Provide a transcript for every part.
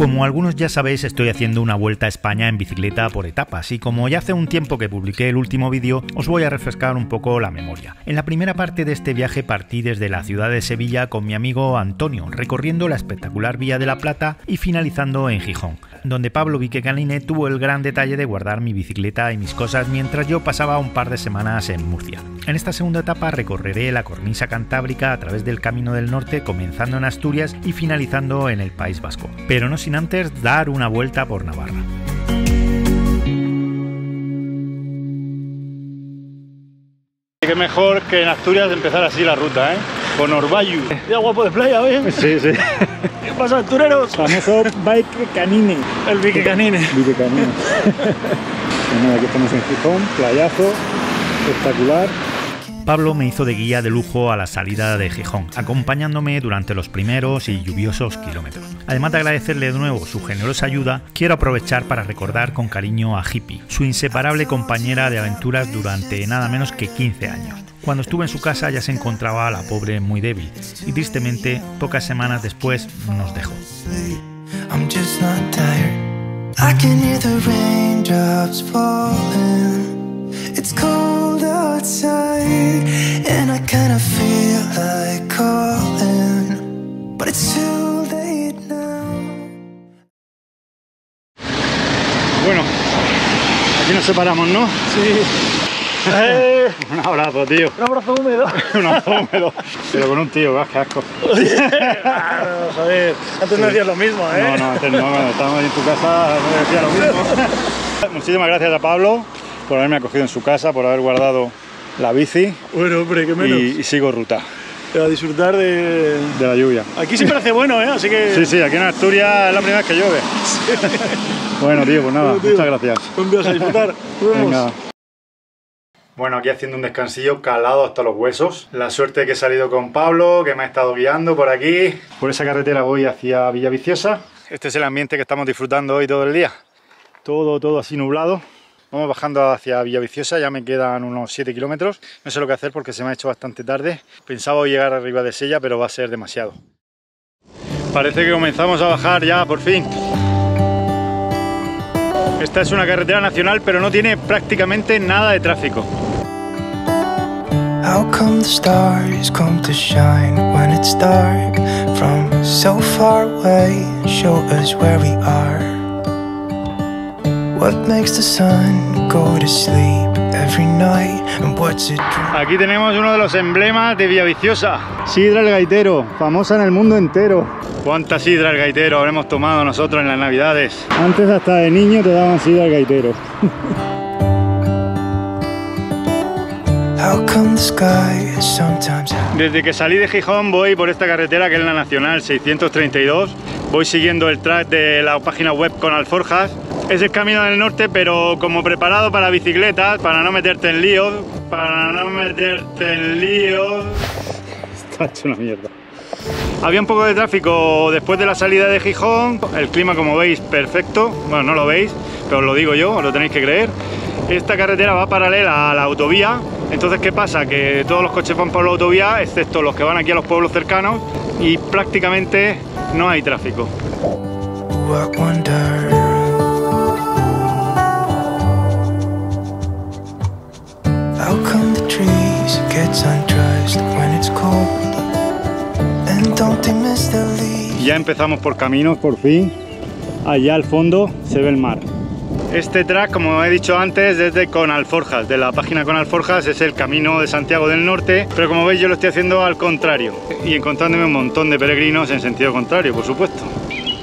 Como algunos ya sabéis, estoy haciendo una vuelta a España en bicicleta por etapas y como ya hace un tiempo que publiqué el último vídeo, os voy a refrescar un poco la memoria. En la primera parte de este viaje partí desde la ciudad de Sevilla con mi amigo Antonio, recorriendo la espectacular Vía de la Plata y finalizando en Gijón, donde Pablo Viquecanine tuvo el gran detalle de guardar mi bicicleta y mis cosas mientras yo pasaba un par de semanas en Murcia. En esta segunda etapa recorreré la cornisa cantábrica a través del Camino del Norte, comenzando en Asturias y finalizando en el País Vasco, pero no sin antes dar una vuelta por Navarra. Qué mejor que en Asturias empezar así la ruta, ¿eh? Con Orbayu. Qué guapo de playa, ¿eh? Sí, sí. ¿Qué pasa, aventureros? Famoso Viquecanine. El Viquecanine. Viquecanine. Bueno, aquí estamos en Gijón, playazo, espectacular. Pablo me hizo de guía de lujo a la salida de Gijón, acompañándome durante los primeros y lluviosos kilómetros. Además de agradecerle de nuevo su generosa ayuda, quiero aprovechar para recordar con cariño a Hippie, su inseparable compañera de aventuras durante nada menos que 15 años. Cuando estuve en su casa ya se encontraba la pobre muy débil y tristemente pocas semanas después nos dejó. It's cold outside and I kinda feel like calling, but it's too late now. Bueno, aquí nos separamos, ¿no? Sí. Un abrazo, tío. Un abrazo húmedo. Un abrazo húmedo. Pero con un tío, qué asco. Claro, a ver, antes no decías lo mismo, ¿eh? No, antes no, cuando estábamos ahí en tu casa no decía lo mismo. Muchísimas gracias a Pablo por haberme acogido en su casa, por haber guardado la bici. Bueno, hombre, qué menos. Y sigo ruta. A disfrutar de la lluvia. Aquí siempre hace bueno, ¿eh? Así que... Sí, aquí en Asturias es la primera vez que llueve. Sí. Bueno, tío, pues nada, bueno, tío, muchas gracias. Un viaje a disfrutar. Venga. Bueno, aquí haciendo un descansillo calado hasta los huesos. La suerte que he salido con Pablo, que me ha estado guiando por aquí. Por esa carretera voy hacia Villaviciosa. Este es el ambiente que estamos disfrutando hoy todo el día. Todo así nublado. Vamos bajando hacia Villaviciosa, ya me quedan unos 7 kilómetros. No sé lo que hacer porque se me ha hecho bastante tarde. Pensaba llegar arriba de Sella, pero va a ser demasiado. Parece que comenzamos a bajar ya, por fin. Esta es una carretera nacional, pero no tiene prácticamente nada de tráfico. How come the stars come to shine when it's dark from so far away? Show us where we are. What makes the sun go to sleep every night and what's it? Aquí tenemos uno de los emblemas de Villaviciosa. Sidra el Gaitero, famosa en el mundo entero. ¿Cuánta sidra el Gaitero habremos tomado nosotros en las Navidades? Antes hasta de niño te daban sidra el Gaitero. Desde que salí de Gijón voy por esta carretera que es la Nacional 632. Voy siguiendo el track de la página web Con Alforjas. Es el Camino del Norte, pero como preparado para bicicletas, para no meterte en líos. Está hecho una mierda. Había un poco de tráfico después de la salida de Gijón. El clima, como veis, perfecto. Bueno, no lo veis, pero os lo digo yo, os lo tenéis que creer. Esta carretera va paralela a la autovía. Entonces, ¿qué pasa? Que todos los coches van por la autovía, excepto los que van aquí a los pueblos cercanos, y prácticamente no hay tráfico. Ya empezamos por caminos, por fin. Allá al fondo se ve el mar. Este track, como he dicho antes, desde Con Alforjas, de la página Con Alforjas, es el Camino de Santiago del Norte, pero como veis yo lo estoy haciendo al contrario y encontrándome un montón de peregrinos en sentido contrario, por supuesto.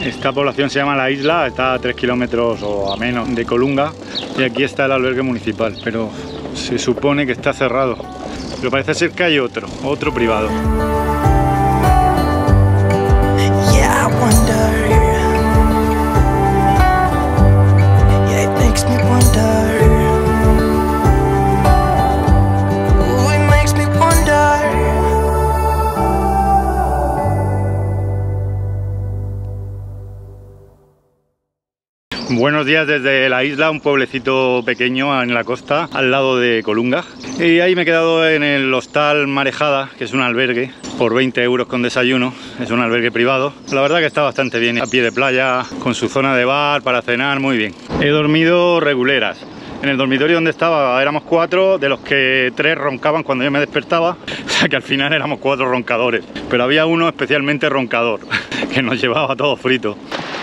Esta población se llama La Isla, está a 3 kilómetros o a menos de Colunga y aquí está el albergue municipal, pero se supone que está cerrado. Pero parece ser que hay otro privado. Buenos días desde la isla, un pueblecito pequeño en la costa, al lado de Colunga. Y ahí me he quedado en el hostal Marejada, que es un albergue, por 20 euros con desayuno. Es un albergue privado. La verdad que está bastante bien, a pie de playa, con su zona de bar para cenar, muy bien. He dormido reguleras. En el dormitorio donde estaba éramos 4, de los que 3 roncaban cuando yo me despertaba, o sea que al final éramos 4 roncadores, pero había uno especialmente roncador, que nos llevaba todo frito.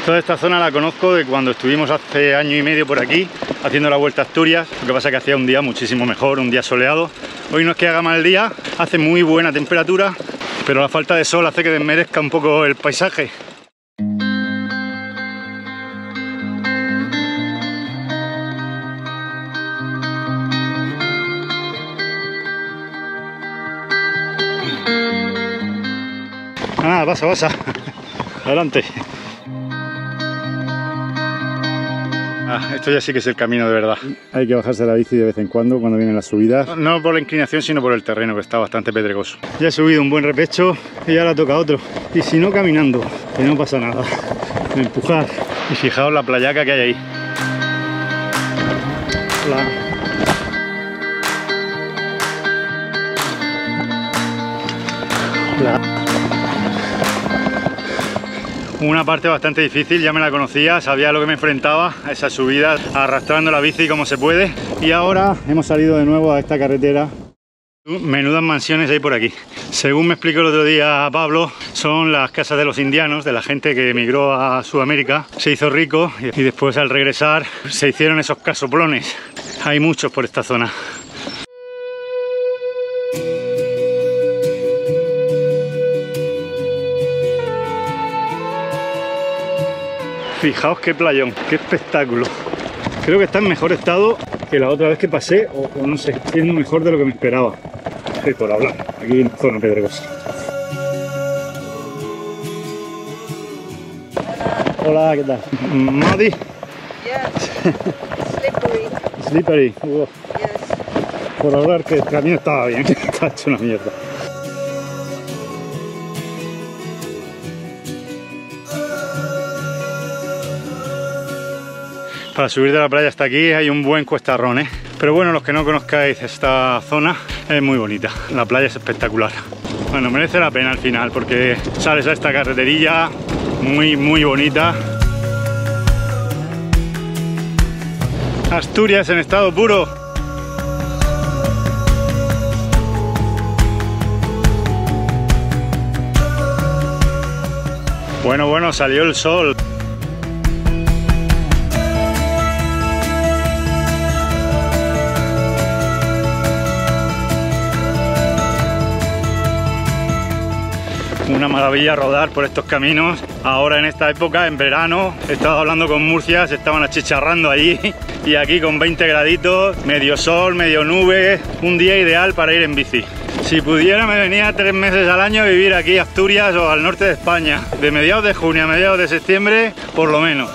Toda esta zona la conozco de cuando estuvimos hace año y medio por aquí, haciendo la vuelta a Asturias, lo que pasa es que hacía un día muchísimo mejor, un día soleado. Hoy no es que haga mal día, hace muy buena temperatura, pero la falta de sol hace que desmerezca un poco el paisaje. Ah, pasa, adelante. Esto ya sí que es el camino de verdad. Hay que bajarse la bici de vez en cuando vienen las subidas. No por la inclinación, sino por el terreno, que está bastante pedregoso. Ya he subido un buen repecho y ahora toca otro. Y si no, caminando, que no pasa nada. Empujar. Y fijaos la playaca que hay ahí. Una parte bastante difícil, ya me la conocía, sabía a lo que me enfrentaba, a esas subidas, arrastrando la bici como se puede. Y ahora hemos salido de nuevo a esta carretera. Menudas mansiones hay por aquí. Según me explicó el otro día Pablo, son las casas de los indianos, de la gente que emigró a Sudamérica, se hizo rico y después al regresar se hicieron esos casoplones. Hay muchos por esta zona. Fijaos qué playón, qué espectáculo. Creo que está en mejor estado que la otra vez que pasé, o no sé, siendo mejor de lo que me esperaba. Estoy por hablar, aquí en zona pedregosa. Hola, ¿qué tal? Muddy? Yes. Slippery. Slippery. Wow. Yes. Por hablar que el camino estaba bien, está hecho una mierda. Para subir de la playa hasta aquí hay un buen cuestarrón, ¿eh? Pero bueno, los que no conozcáis esta zona, es muy bonita. La playa es espectacular. Bueno, merece la pena al final porque sales a esta carreterilla muy bonita. Asturias en estado puro. Bueno, salió el sol. Una maravilla rodar por estos caminos. Ahora en esta época, en verano, he estado hablando con Murcia, se estaban achicharrando allí. Y aquí con 20 graditos, medio sol, medio nube, un día ideal para ir en bici. Si pudiera me venía 3 meses al año a vivir aquí a Asturias o al norte de España. De mediados de junio a mediados de septiembre, por lo menos.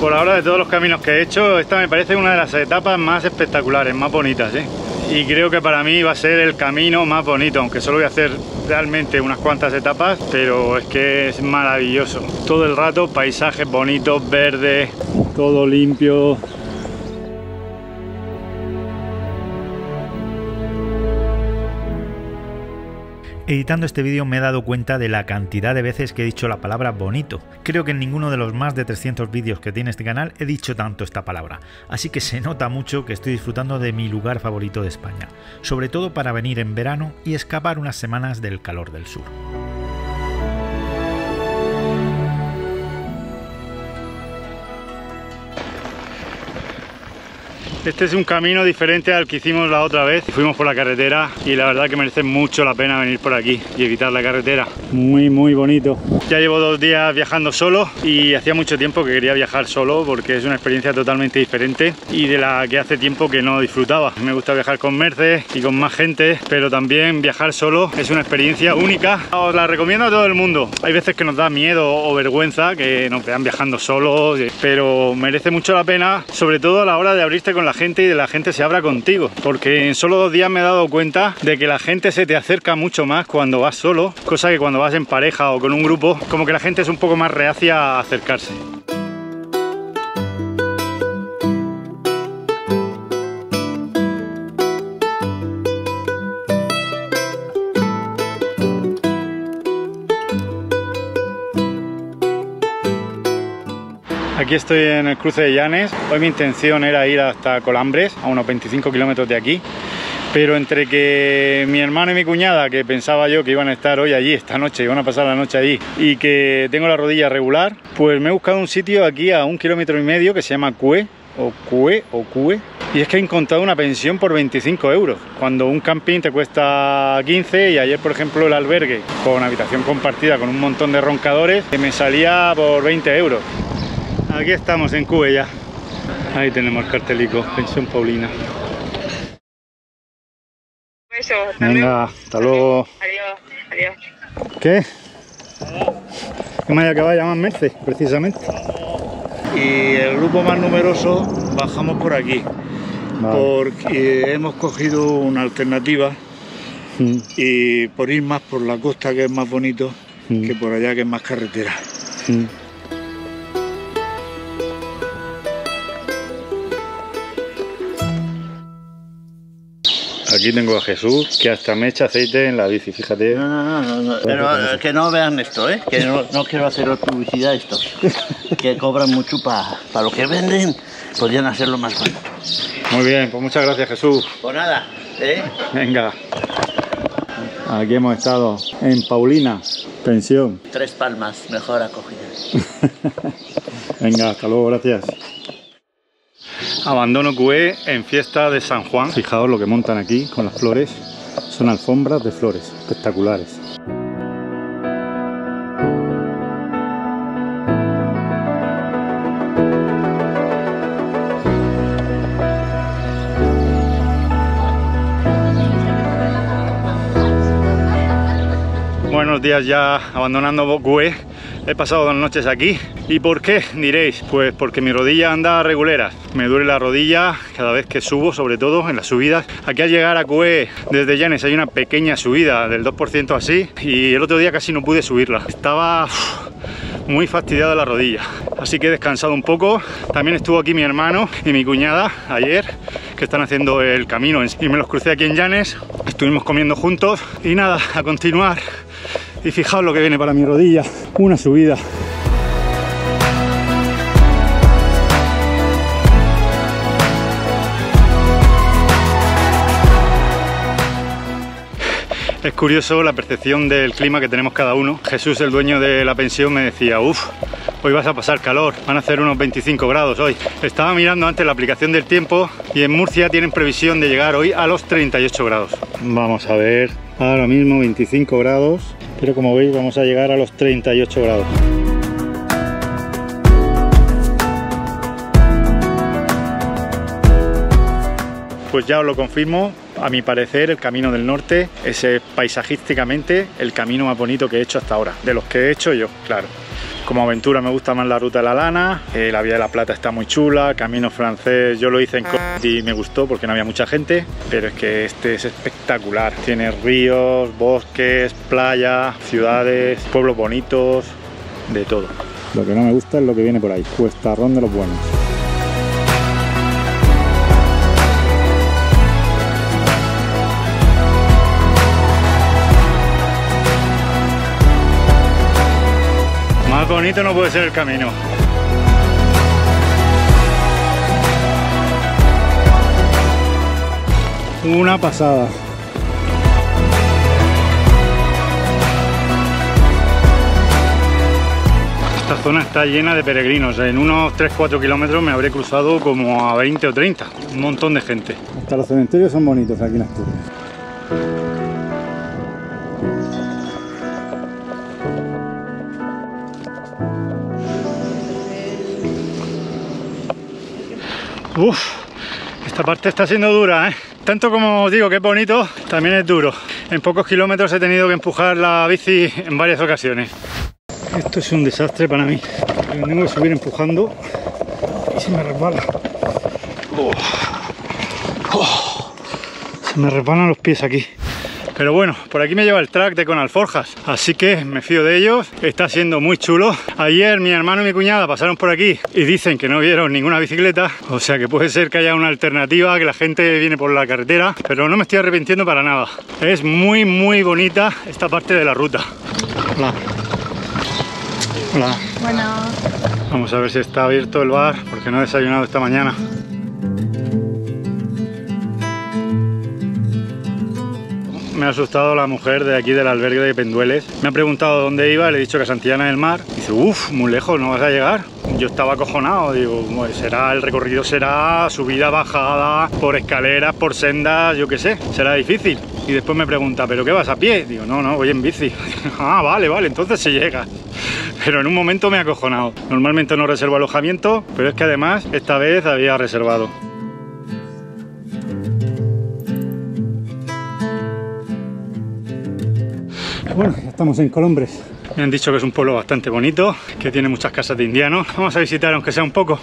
Por ahora, de todos los caminos que he hecho, esta me parece una de las etapas más espectaculares, más bonitas, ¿eh? Y creo que para mí va a ser el camino más bonito, aunque solo voy a hacer realmente unas cuantas etapas, pero es que es maravilloso. Todo el rato paisajes bonitos, verdes, todo limpio. Editando este vídeo me he dado cuenta de la cantidad de veces que he dicho la palabra bonito. Creo que en ninguno de los más de 300 vídeos que tiene este canal he dicho tanto esta palabra, así que se nota mucho que estoy disfrutando de mi lugar favorito de España, sobre todo para venir en verano y escapar unas semanas del calor del sur. Este es un camino diferente al que hicimos la otra vez. Fuimos por la carretera y la verdad que merece mucho la pena venir por aquí y evitar la carretera. Muy bonito. Ya llevo 2 días viajando solo y hacía mucho tiempo que quería viajar solo porque es una experiencia totalmente diferente y de la que hace tiempo que no disfrutaba. Me gusta viajar con Merce y con más gente, pero también viajar solo es una experiencia única. Os la recomiendo a todo el mundo. Hay veces que nos da miedo o vergüenza que nos vean viajando solos, pero merece mucho la pena, sobre todo a la hora de abrirte con la la gente y de la gente se abra contigo, porque en solo 2 días me he dado cuenta de que la gente se te acerca mucho más cuando vas solo, cosa que cuando vas en pareja o con un grupo, como que la gente es un poco más reacia a acercarse. Aquí estoy en el cruce de Llanes. Hoy mi intención era ir hasta Colambres, a unos 25 kilómetros de aquí, pero entre que mi hermano y mi cuñada, que pensaba yo que iban a estar hoy allí, esta noche, iban a pasar la noche allí, y que tengo la rodilla regular, pues me he buscado un sitio aquí a 1,5 kilómetros que se llama Cue, y es que he encontrado una pensión por 25 euros, cuando un camping te cuesta 15, y ayer, por ejemplo, el albergue con habitación compartida con un montón de roncadores, que me salía por 20 euros. Aquí estamos en Cue ya. Ahí tenemos el cartelico, pensión Paulina. Eso, Venga, hasta luego. Adiós, adiós. ¿Qué? Que me haya acabado de llamar Merce, precisamente. Y el grupo más numeroso bajamos por aquí, Vale. porque hemos cogido una alternativa y por ir más por la costa, que es más bonito, que por allá, que es más carretera. Aquí tengo a Jesús, que hasta me echa aceite en la bici, fíjate. No. Pero que no vean esto, ¿eh? Que no quiero hacer publicidad esto. Que cobran mucho para lo que venden, podrían hacerlo más bueno. Muy bien, pues muchas gracias, Jesús. Pues nada, ¿eh? Venga. Aquí hemos estado en Paulina, pensión. 3 Palmas, mejor acogida. Venga, hasta luego, gracias. Abandono Cue en fiesta de San Juan. Fijaos lo que montan aquí con las flores. Son alfombras de flores, espectaculares. Buenos días ya abandonando Cue. He pasado 2 noches aquí. ¿Y por qué? Diréis, pues porque mi rodilla anda regulera. Me duele la rodilla cada vez que subo, sobre todo en las subidas. Aquí al llegar a Cue desde Llanes hay una pequeña subida del 2% así, y el otro día casi no pude subirla. Estaba muy fastidiada la rodilla, así que he descansado un poco. También estuvo aquí mi hermano y mi cuñada ayer, que están haciendo el camino, y me los crucé aquí en Llanes. Estuvimos comiendo juntos y nada, a continuar. Y fijaos lo que viene para mi rodilla, una subida. Es curioso la percepción del clima que tenemos cada uno. Jesús, el dueño de la pensión, me decía, uff, hoy vas a pasar calor, van a hacer unos 25 grados hoy. Estaba mirando antes la aplicación del tiempo y en Murcia tienen previsión de llegar hoy a los 38 grados. Vamos a ver, ahora mismo 25 grados, pero como veis vamos a llegar a los 38 grados. Pues ya os lo confirmo, a mi parecer el Camino del Norte es paisajísticamente el camino más bonito que he hecho hasta ahora, de los que he hecho yo, claro. Como aventura me gusta más la Ruta de la Lana, la Vía de la Plata está muy chula, Camino francés yo lo hice en y me gustó porque no había mucha gente, pero es que este es espectacular, tiene ríos, bosques, playas, ciudades, pueblos bonitos, de todo. Lo que no me gusta es lo que viene por ahí, Cuestarrón de los Buenos. Más bonito no puede ser el camino. Una pasada. Esta zona está llena de peregrinos. En unos 3-4 kilómetros me habré cruzado como a 20 o 30. Un montón de gente. Hasta los cementerios son bonitos aquí en Asturias. Uf, esta parte está siendo dura, ¿eh? Tanto como os digo que es bonito, también es duro. En pocos kilómetros he tenido que empujar la bici en varias ocasiones. Esto es un desastre para mí. Me tengo que subir empujando y se me resbala. Se me resbalan los pies aquí. Pero bueno, por aquí me lleva el track de Conalforjas, así que me fío de ellos. Está siendo muy chulo. Ayer mi hermano y mi cuñada pasaron por aquí y dicen que no vieron ninguna bicicleta, o sea que puede ser que haya una alternativa, que la gente viene por la carretera, pero no me estoy arrepintiendo para nada. Es muy muy bonita esta parte de la ruta. Hola. Hola. Bueno. Vamos a ver si está abierto el bar, porque no he desayunado esta mañana. Me ha asustado la mujer de aquí del albergue de Pendueles. Me ha preguntado dónde iba, le he dicho que a Santillana del Mar. Dice, uff, muy lejos, no vas a llegar. Yo estaba acojonado, digo, pues será, el recorrido será subida, bajada, por escaleras, por sendas, yo qué sé, será difícil. Y después me pregunta, ¿pero qué vas a pie? Digo, no, voy en bici. Ah, vale, entonces se llega. Pero en un momento me ha acojonado. Normalmente no reservo alojamiento, pero es que además esta vez había reservado. Bueno, ya estamos en Colombres. Me han dicho que es un pueblo bastante bonito, que tiene muchas casas de indianos. Vamos a visitar aunque sea un poco.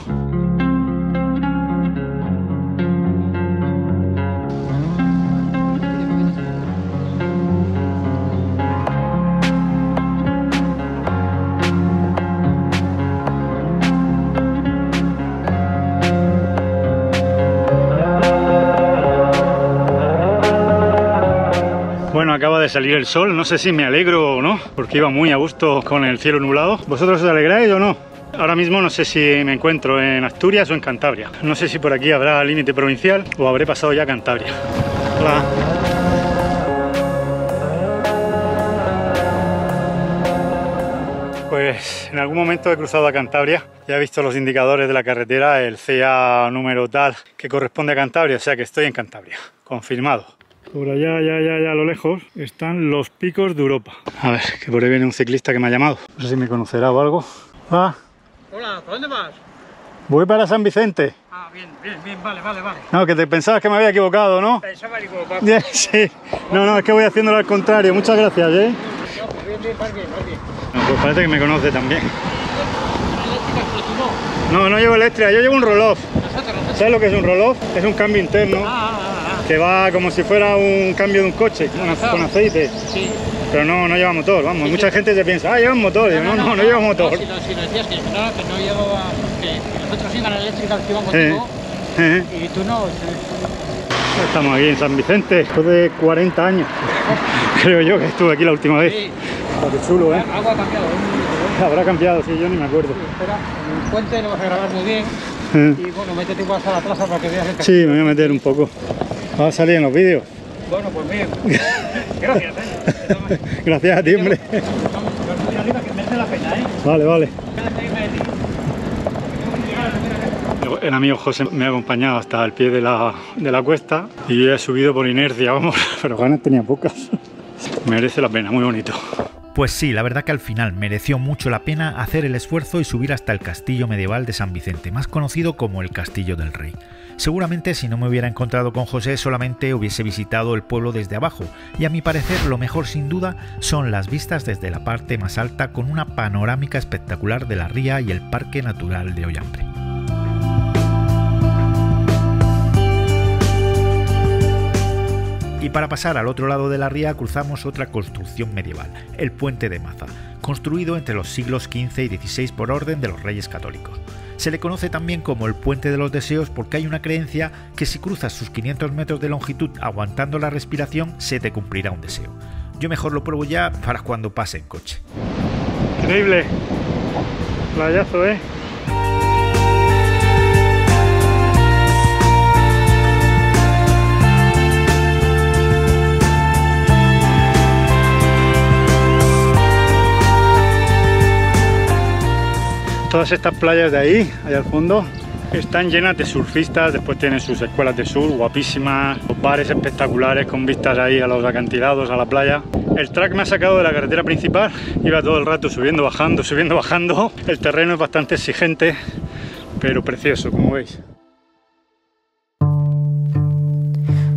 Bueno, acaba de salir el sol, no sé si me alegro o no, porque iba muy a gusto con el cielo nublado. ¿Vosotros os alegráis o no? Ahora mismo no sé si me encuentro en Asturias o en Cantabria. No sé si por aquí habrá límite provincial o habré pasado ya a Cantabria. Hola. Pues en algún momento he cruzado a Cantabria, ya he visto los indicadores de la carretera, el CA número tal que corresponde a Cantabria, o sea que estoy en Cantabria, confirmado. Por allá, a lo lejos, están los picos de Europa. A ver, que por ahí viene un ciclista que me ha llamado. No sé si me conocerá o algo. Ah. Hola, ¿por dónde vas? Voy para San Vicente. Ah, bien, vale. No, que te pensabas que me había equivocado, ¿no? Pensaba equivocado. Sí. No, es que voy haciéndolo al contrario. Muchas gracias, ¿eh? Bien, vas bien. No, pues parece que me conoce también. No llevo eléctrica, yo llevo un roll-off. ¿Sabes lo que es un roll-off? Es un cambio interno. Que va como si fuera un cambio de un coche, con aceite. Sí. Pero no lleva motor, vamos. Sí, mucha gente se piensa, lleva un motor. No lleva motor. Si lo decías que no llevo, que nosotros sí ganan eléctrica que van contigo, y tú no. Estamos aquí en San Vicente, después de 40 años. Creo yo que estuve aquí la última vez. Sí. Qué chulo, ¿eh? Algo ha cambiado, Habrá cambiado, sí, yo ni me acuerdo. Sí, espera, en el puente lo vas a grabar muy bien. Y bueno, métete igual a la plaza para que veas el castillo. Sí, me voy a meter un poco. Va a salir en los vídeos. Bueno, pues bien. Gracias, Gracias a ti, hombre. Vamos, yo arriba que merece la pena, ¿eh? Vale. El amigo José me ha acompañado hasta el pie de la cuesta y yo he subido por inercia, vamos, pero ganas tenía pocas. Merece la pena, muy bonito. Pues sí, la verdad que al final mereció mucho la pena hacer el esfuerzo y subir hasta el castillo medieval de San Vicente, más conocido como el Castillo del Rey. Seguramente si no me hubiera encontrado con José solamente hubiese visitado el pueblo desde abajo, y a mi parecer lo mejor sin duda son las vistas desde la parte más alta con una panorámica espectacular de la ría y el Parque Natural de Ollambre. Y para pasar al otro lado de la ría cruzamos otra construcción medieval, el Puente de Maza, construido entre los siglos XV y XVI por orden de los Reyes Católicos. Se le conoce también como el Puente de los Deseos porque hay una creencia que si cruzas sus 500 metros de longitud aguantando la respiración, se te cumplirá un deseo. Yo mejor lo pruebo ya para cuando pase en coche. Increíble. Playazo, ¿eh? Todas estas playas de ahí, allá al fondo, están llenas de surfistas, después tienen sus escuelas de surf guapísimas, los bares espectaculares con vistas ahí a los acantilados, a la playa. El track me ha sacado de la carretera principal, iba todo el rato subiendo, bajando. El terreno es bastante exigente, pero precioso, como veis.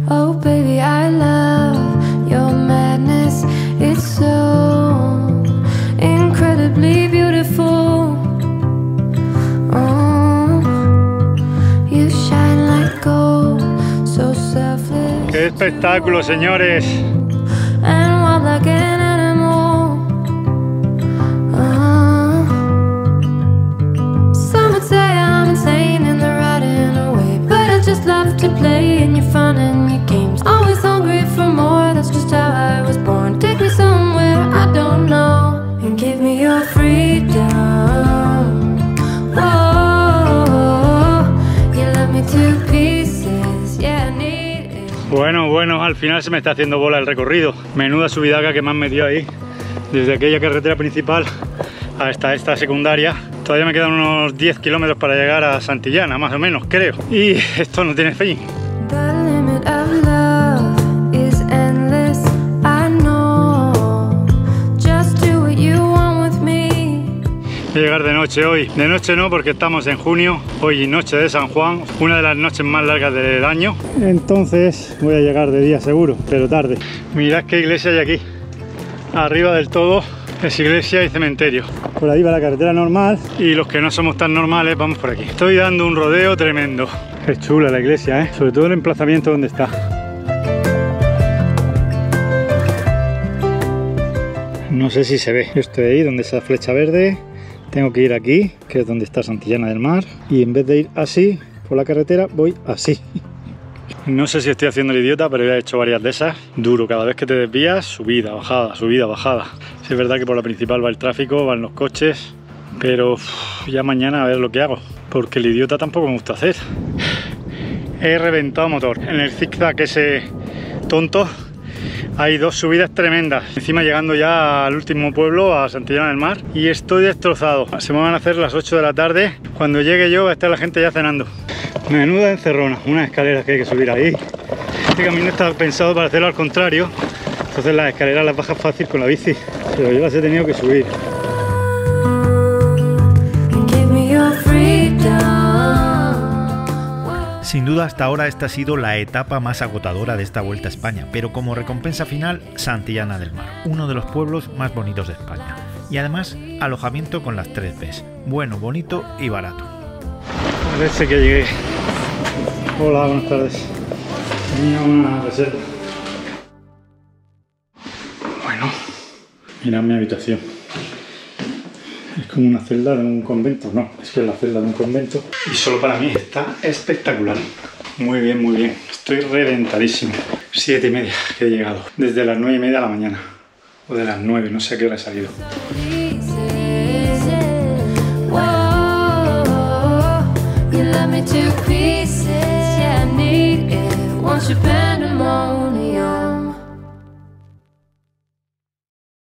Oh baby, I love your madness, it's so incredibly beautiful. You shine like espectáculo, señores! and wild like an animal. Some would say I'm insane in the right in a way, but I just love to play in your fun and your games. Always hungry for more, that's just how I was born. Take me somewhere I don't know and give me your freedom. Whoa, you love me to pieces, yeah, I need it. Bueno, al final se me está haciendo bola el recorrido. Menuda subidaga que me han metido ahí, desde aquella carretera principal hasta esta secundaria. Todavía me quedan unos 10 kilómetros para llegar a Santillana, más o menos, creo. Y esto no tiene fin. The limit of love is endless, I know. Just do what you want with me. Voy a llegar de noche hoy. De noche no, porque estamos en junio. Hoy noche de San Juan, una de las noches más largas del año. Entonces voy a llegar de día seguro, pero tarde. Mirad qué iglesia hay aquí. Arriba del todo es iglesia y cementerio. Por ahí va la carretera normal y los que no somos tan normales vamos por aquí. Estoy dando un rodeo tremendo. Es chula la iglesia, ¿eh? Sobre todo el emplazamiento donde está. No sé si se ve. Yo estoy ahí donde está la flecha verde. Tengo que ir aquí, que es donde está Santillana del Mar. Y en vez de ir así por la carretera, voy así. No sé si estoy haciendo el idiota, pero ya he hecho varias de esas. Duro, cada vez que te desvías, subida, bajada, subida, bajada. Sí, es verdad que por la principal va el tráfico, van los coches, pero ya mañana a ver lo que hago, porque el idiota tampoco me gusta hacer. He reventado motor. En el zigzag ese tonto hay dos subidas tremendas. Encima llegando ya al último pueblo, a Santillana del Mar, y estoy destrozado. Se me van a hacer las 8 de la tarde. Cuando llegue yo va a estar la gente ya cenando. Menuda encerrona, unas escaleras que hay que subir ahí. Este camino está pensado para hacerlo al contrario, entonces las escaleras las bajas fácil con la bici, pero yo las he tenido que subir. Sin duda hasta ahora esta ha sido la etapa más agotadora de esta Vuelta a España, pero como recompensa final, Santillana del Mar, uno de los pueblos más bonitos de España. Y además, alojamiento con las 3 Bs, bueno, bonito y barato. Parece que llegué. Hola, buenas tardes. Tenía una reserva. Bueno, mirad mi habitación. Es como una celda de un convento. No, es que es la celda de un convento. Y solo para mí está espectacular. Muy bien, muy bien. Estoy reventadísimo. 7:30 que he llegado. Desde las 9:30 de la mañana. O de las 9, no sé a qué hora he salido. To pieces, yeah, I need it. Once you bend